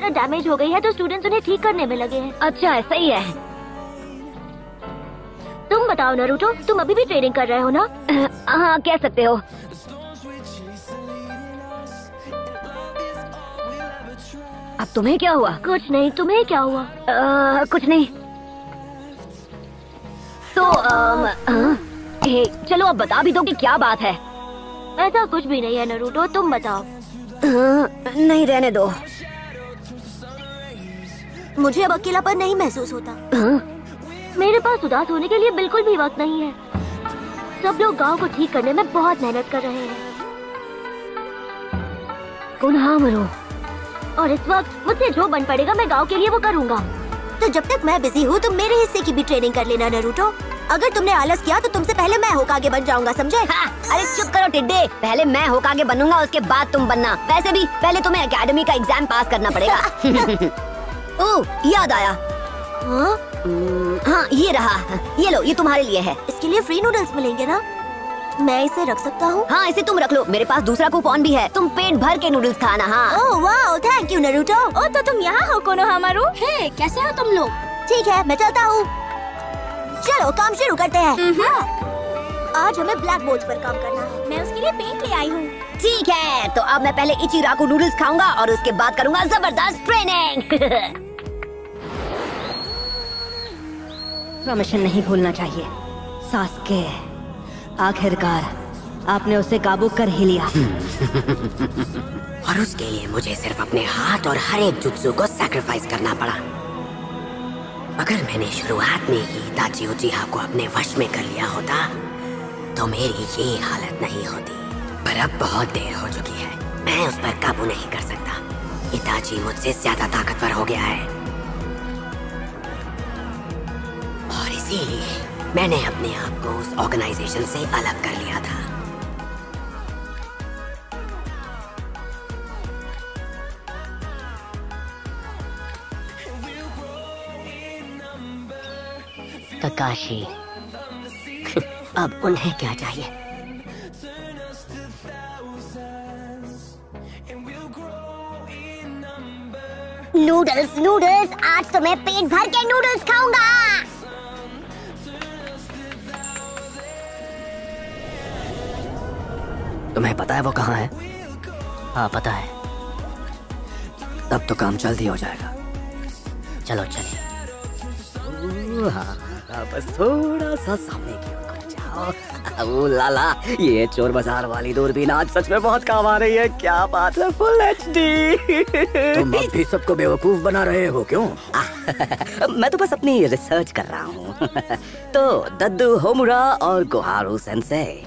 Damage हो गई है तो स्टूडेंट्स उन्हें ठीक करने में लगे हैं। अच्छा है, सही है। तुम बताओ नारुतो, तुम अभी भी ट्रेनिंग कर रहे हो ना? हाँ, कह सकते हो। अब तुम्हें क्या हुआ? कुछ नहीं, तुम्हें क्या हुआ? कुछ नहीं। तो चलो अब बता भी दो कि क्या बात है। ऐसा कुछ भी नहीं है नारुतो, तुम बताओ। नहीं, रहने दो। मुझे अब अकेलापन नहीं महसूस होता। मेरे पास उदास होने के लिए बिल्कुल भी वक्त नहीं है। सब लोग गांव को ठीक करने में बहुत मेहनत कर रहे हैं। कुनहामुरो, और इस वक्त मुझसे जो बन पड़ेगा मैं गांव के लिए वो करूंगा। तो जब तक मैं बिजी हूँ तुम मेरे हिस्से की भी ट्रेनिंग कर लेना नारुतो। अगर तुमने आलस किया तो तुमसे पहले मैं होकागे बन जाऊंगा, समझे? हाँ, अरे चुप करो टिड्डे, पहले मैं होकागे बनूंगा, उसके बाद तुम बनना। वैसे भी पहले तुम्हें एकेडमी का एग्जाम पास करना पड़ेगा। ओह, याद आया। हाँ, ये रहा, ये लो, ये तुम्हारे लिए है। इसके लिए फ्री नूडल्स मिलेंगे ना? मैं इसे रख सकता हूँ? हाँ, इसे तुम रख लो, मेरे पास दूसरा कूपन भी है, तुम पेट भर के नूडल्स खाना। हाँ। ओह वाह, थैंक यू नारुतो। ओह, तो तुम यहाँ हो कोनोहामारू? हे, कैसे हो तुम लोग? ठीक है, मैं चलता हूँ। चलो काम शुरू करते हैं। आज हमें ब्लैक बोर्ड पर काम करना है। मैं उसके लिए पेंट ले आई हूँ। ठीक है, तो अब मैं पहले इचिराकू नूडल्स खाऊंगा और उसके बाद करूंगा जबरदस्त ट्रेनिंग। प्रमोशन नहीं भूलना चाहिए। सास्के, आखिरकार आपने उसे काबू कर ही लिया। और उसके लिए मुझे सिर्फ अपने हाथ और हर एक जुत्सु को सैक्रिफाइस करना पड़ा। अगर मैंने शुरुआत में ही इताची उचिहा को अपने वश में कर लिया होता तो मेरी ये हालत नहीं होती। पर अब बहुत देर हो चुकी है, मैं उस पर काबू नहीं कर सकता। इताची मुझसे ज्यादा ताकतवर हो गया है और इसीलिए मैंने अपने आप को उस ऑर्गेनाइजेशन से अलग कर लिया था। तकाशी, अब उन्हें क्या चाहिए? नूडल्स, नूडल्स, आज तो मैं पेट भर के नूडल्स खाऊंगा। तुम्हें पता है वो कहाँ है? हाँ, पता है। तब तो काम जल्दी हो जाएगा। चलो चलिए। हाँ, बस थोड़ा सा सामने की ओर घूम जाओ। ओ लाला, ये चोर बाजार वाली दूरबीन आज सच में बहुत काम आ रही है। क्या बात है, फुल HD। तुम अब भी सबको बेवकूफ बना रहे हो क्यों? मैं तो बस अपनी रिसर्च कर रहा हूँ। तो दद्दू होमुरा और कोहारू सेंसेई,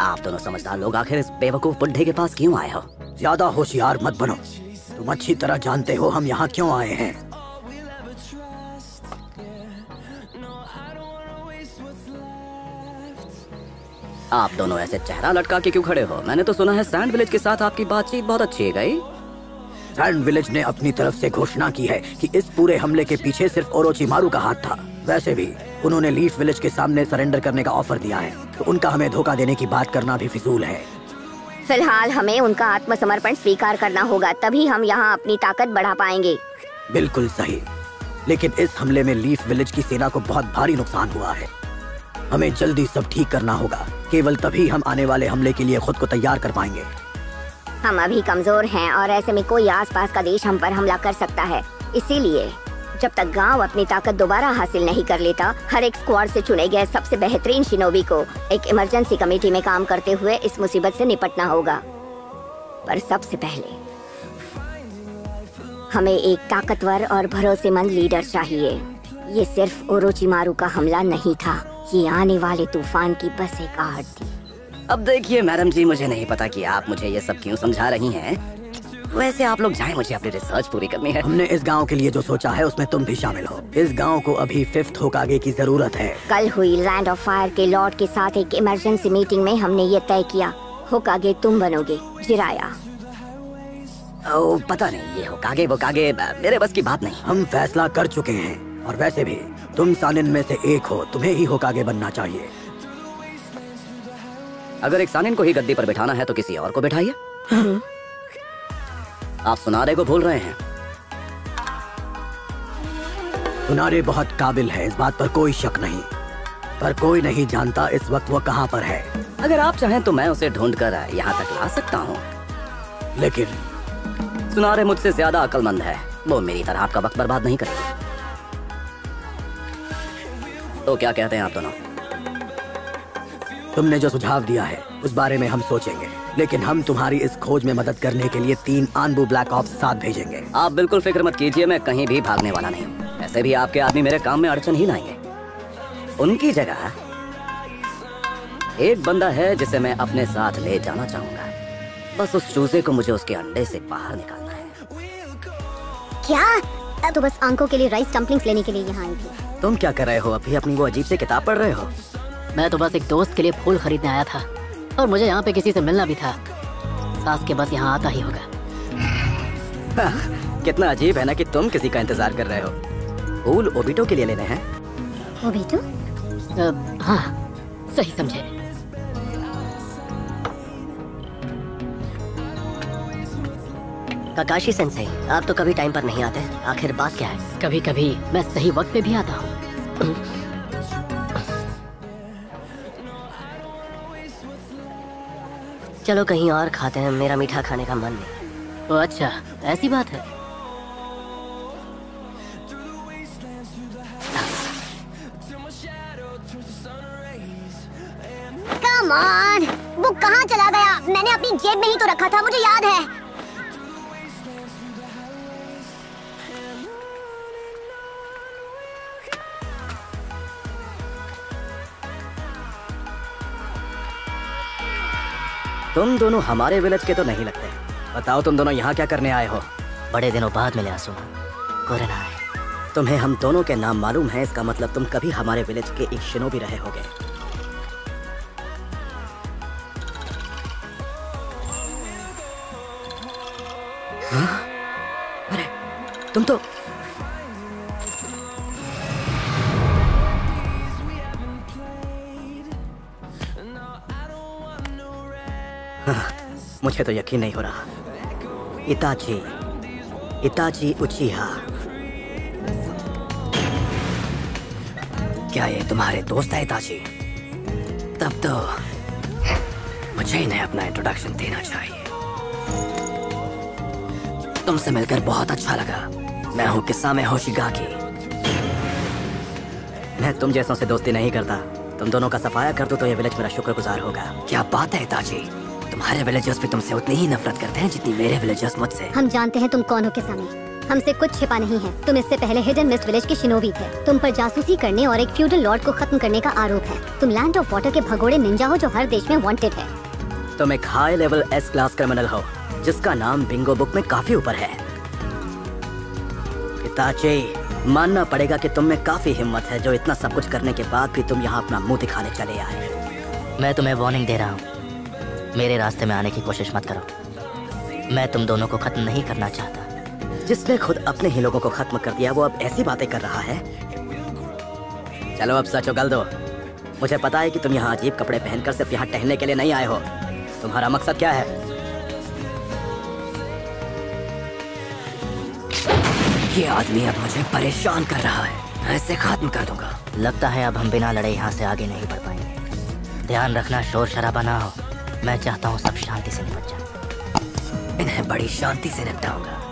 आप दोनों समझदार लोग आखिर इस बेवकूफ बुड्ढे के पास क्यों आए हो? ज्यादा होशियार मत बनो, तुम अच्छी तरह जानते हो हम यहाँ क्यों आए हैं। आप दोनों ऐसे चेहरा लटका के क्यों खड़े हो? मैंने तो सुना है सैंड विलेज के साथ आपकी बातचीत बहुत अच्छी है गई। सैंड विलेज ने अपनी तरफ से घोषणा की है कि इस पूरे हमले के पीछे सिर्फ ओरोचिमारू का हाथ था। वैसे भी उन्होंने लीफ विलेज के सामने सरेंडर करने का ऑफर दिया है, तो उनका हमें धोखा देने की बात करना भी फिजूल है। फिलहाल हमें उनका आत्मसमर्पण स्वीकार करना होगा, तभी हम यहाँ अपनी ताकत बढ़ा पाएंगे। बिल्कुल सही, लेकिन इस हमले में लीफ विलेज की सेना को बहुत भारी नुकसान हुआ है। हमें जल्दी सब ठीक करना होगा, केवल तभी हम आने वाले हमले के लिए खुद को तैयार कर पाएंगे। हम अभी कमजोर हैं और ऐसे में कोई आसपास का देश हम पर हमला कर सकता है। इसीलिए जब तक गांव अपनी ताकत दोबारा हासिल नहीं कर लेता, हर एक स्क्वाड से चुने गए सबसे बेहतरीन शिनोबी को एक इमरजेंसी कमेटी में काम करते हुए इस मुसीबत से निपटना होगा। पर सबसे पहले हमें एक ताकतवर और भरोसेमंद लीडर चाहिए। ये सिर्फ ओरोचिमारू का हमला नहीं था, ये आने वाले तूफान की बस एक आहट थी। अब देखिए मैडम जी, मुझे नहीं पता कि आप मुझे ये सब क्यों समझा रही हैं। वैसे आप लोग जाएं, मुझे अपनी रिसर्च पूरी करनी है। हमने इस गांव के लिए जो सोचा है उसमें तुम भी शामिल हो। इस गांव को अभी 5th होकागे की जरूरत है। कल हुई लैंड ऑफ फायर के लॉर्ड के साथ एक इमरजेंसी मीटिंग में हमने ये तय किया, होकागे तुम बनोगे, जिराया। ओ, पता नहीं, ये होकागे वो कागे मेरे बस की बात नहीं। हम फैसला कर चुके हैं, और वैसे भी तुम सानिन में से एक हो, तुम्हें ही होकागे बनना चाहिए। अगर एक सानिन को ही गद्दी पर बिठाना है तो किसी और को बिठाइए। आप सुनारे को भूल रहे हैं, सुनारे बहुत काबिल है, इस बात पर कोई शक नहीं, पर कोई नहीं जानता इस वक्त वो कहाँ पर है। अगर आप चाहें तो मैं उसे ढूंढकर यहाँ तक ला सकता हूँ, लेकिन सुनारे मुझसे ज्यादा अक्लमंद है, वो मेरी तरह आपका वक्त बर्बाद नहीं करेगी। तो क्या कहते हैं आप दोनों? तुमने जो सुझाव दिया है उस बारे में हम सोचेंगे, लेकिन हम तुम्हारी इस खोज में मदद करने के लिए 3 आनबू ब्लैक ऑप्स साथ भेजेंगे। आप बिल्कुल फिक्र मत कीजिए, मैं कहीं भी भागने वाला नहीं हूँ। ऐसे भी आपके आदमी मेरे काम में अड़चन ही लाएंगे। उनकी जगह एक बंदा है जिसे मैं अपने साथ ले जाना चाहूंगा। बस उस चूजे को मुझे उसके अंडे से बाहर निकालना है। क्या? तो बस आंखों के लिए राइस डम्पलिंग्स लेने के लिए यहाँ आई थी। तुम क्या कर रहे हो? अभी अपनी वो अजीब सी किताब पढ़ रहे हो? मैं तो बस एक दोस्त के लिए फूल खरीदने आया था और मुझे यहाँ पे किसी से मिलना भी था। सास के बस यहाँ आता ही होगा। कितना अजीब है ना कि तुम किसी का इंतजार कर रहे हो। फूल ओबिटो के लिए लेने हैं। ओबिटो? हाँ, सही समझे। काकाशी सेंसेई, आप तो कभी टाइम पर नहीं आते, आखिर बात क्या है? कभी कभी मैं सही वक्त पे भी आता हूँ। चलो कहीं और खाते हैं, मेरा मीठा खाने का मन नहीं। ओ अच्छा, ऐसी बात है। कम ऑन, वो कहाँ चला गया? मैंने अपनी जेब में ही तो रखा था, मुझे याद है। तुम दोनों हमारे विलेज के तो नहीं लगते। बताओ तुम दोनों यहाँ क्या करने आए हो? बड़े दिनों बाद मिले आसुमा। कोरेना है। तुम्हें हम दोनों के नाम मालूम है, इसका मतलब तुम कभी हमारे विलेज के एक शिनोबी रहे होगे। हाँ? अरे तुम तो मुझे तो यकीन नहीं हो रहा। इताची उचिहा, क्या ये तुम्हारे दोस्त है इताची? तब तो मुझे इन्हें अपना इंट्रोडक्शन देना चाहिए। तुमसे मिलकर बहुत अच्छा लगा। मैं हूँ किसामे होशिगाकी। मैं तुम जैसों से दोस्ती नहीं करता। तुम दोनों का सफाया कर दो तो ये विलेज मेरा शुक्रगुजार होगा। क्या बात है इताची, तुम्हारे विलेजर्स भी तुमसे उतनी ही नफरत करते हैं जितनी मेरे विलेजर्स मुझसे। हम जानते हैं तुम कौन हो किसामे, हमसे कुछ छिपा नहीं है। तुम इससे पहले हिडन मिस्ट विलेज के शिनोबी थे। तुम पर जासूसी करने और एक फ्यूडल लॉर्ड को खत्म करने का आरोप है। तुम लैंड ऑफ वाटर के भगोड़े निंजा हो जो हर देश में वांटेड है। तुम एक high level S class criminal हो जिसका नाम बिंगो बुक में काफी ऊपर है। इताची, मानना पड़ेगा कि तुम में काफी हिम्मत है, जो इतना सब कुछ करने के बाद भी तुम यहाँ अपना मुंह दिखाने चले आए। मैं तुम्हें वार्निंग दे रहा हूँ, मेरे रास्ते में आने की कोशिश मत करो। मैं तुम दोनों को खत्म नहीं करना चाहता। जिसने खुद अपने ही लोगों को खत्म कर दिया वो अब ऐसी बातें कर रहा है। चलो अब सच उगल दो। मुझे पता है कि तुम यहाँ अजीब कपड़े पहनकर सिर्फ यहाँ टहलने के लिए नहीं आए हो। तुम्हारा मकसद क्या है? ये आदमी अब मुझे परेशान कर रहा है, मैं इसे खत्म कर दूंगा। लगता है अब हम बिना लड़े यहाँ से आगे नहीं बढ़ पाएंगे। ध्यान रखना शोर शराबा ना हो। मैं चाहता हूँ सब शांति से निपट जाए। इन्हें बड़ी शांति से निपटाऊंगा।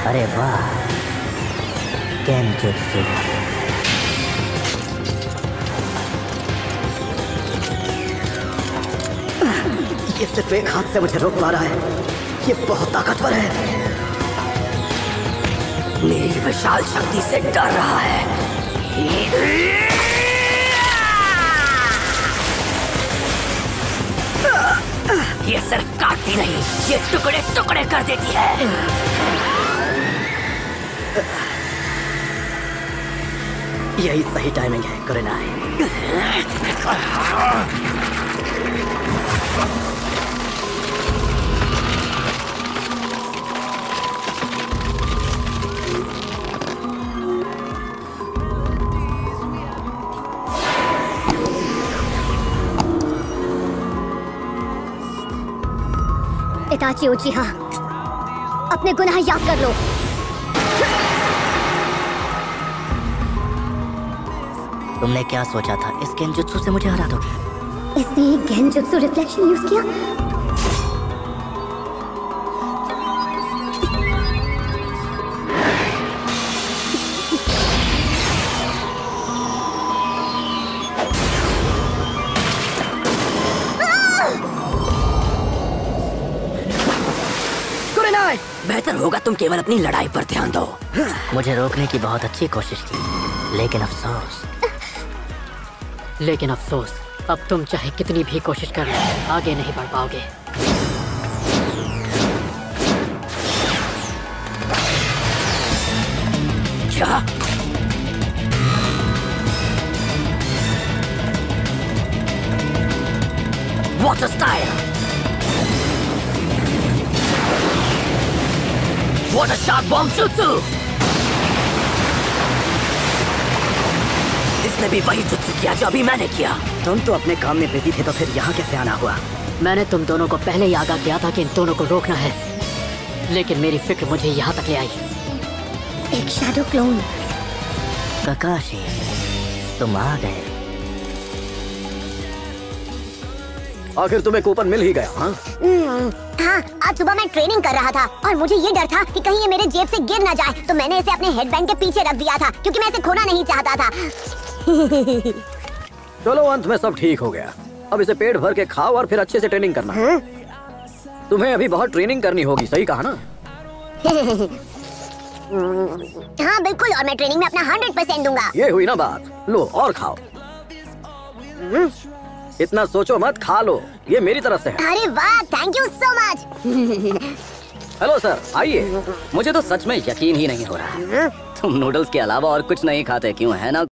अरे वाह, गेंजुत्सु। ये सिर्फ एक हाथ से मुझे रोक पा रहा है। ये बहुत ताकतवर है, मेरी विशाल शक्ति से डर रहा है। ये सिर्फ काटती नहीं, ये टुकड़े टुकड़े कर देती है। यही सही टाइमिंग है कुरेनाई। इताची उचिहा, अपने गुनाह याद कर लो। तुमने क्या सोचा था, इस गेंजुत्सु से मुझे हरा दोगी? इसने एक गेंजुत्सु रिफ्लेक्शन यूज किया। बेहतर होगा तुम केवल अपनी लड़ाई पर ध्यान दो। मुझे रोकने की बहुत अच्छी कोशिश की, लेकिन अफसोस अब तुम चाहे कितनी भी कोशिश कर लो, आगे नहीं बढ़ पाओगे। क्या? What a style! What a sharp bomb jutsu! इसने भी वही जुत्सु किया जो अभी मैंने किया। तुम तो अपने काम में बिजी थे, तो फिर यहाँ कैसे आना हुआ? मैंने तुम दोनों को पहले ही आगाह किया था कि इन दोनों को रोकना है, लेकिन मेरी फिक्र मुझे यहाँ तक ले आई। एक शैडो क्लोन। काकाशी, तुम आ गए। आखिर तुम्हें कूपन मिल ही गया। हाँ, आज सुबह मैं ट्रेनिंग कर रहा था और मुझे ये डर था कि कहीं ये मेरे जेब से गिर ना जाए, तो मैंने इसे अपने हेडबैंड के पीछे रख दिया था क्योंकि मैं इसे खोना नहीं चाहता था। चलो अंत में सब ठीक हो गया। अब इसे पेट भर के खाओ और फिर अच्छे से ट्रेनिंग करना। तुम्हें अभी बहुत ट्रेनिंग करनी होगी, सही कहा ना? हाँ बिल्कुल, और मैं ट्रेनिंग में अपना 100% दूंगा। ये हुई ना बात। लो और खाओ। इतना सोचो मत, खा लो, ये मेरी तरफ से है। अरे वाह, thank you so much. Hello sir, आइए। मुझे तो सच में यकीन ही नहीं हो रहा। तुम नूडल्स के अलावा और कुछ नहीं खाते क्यों, है ना?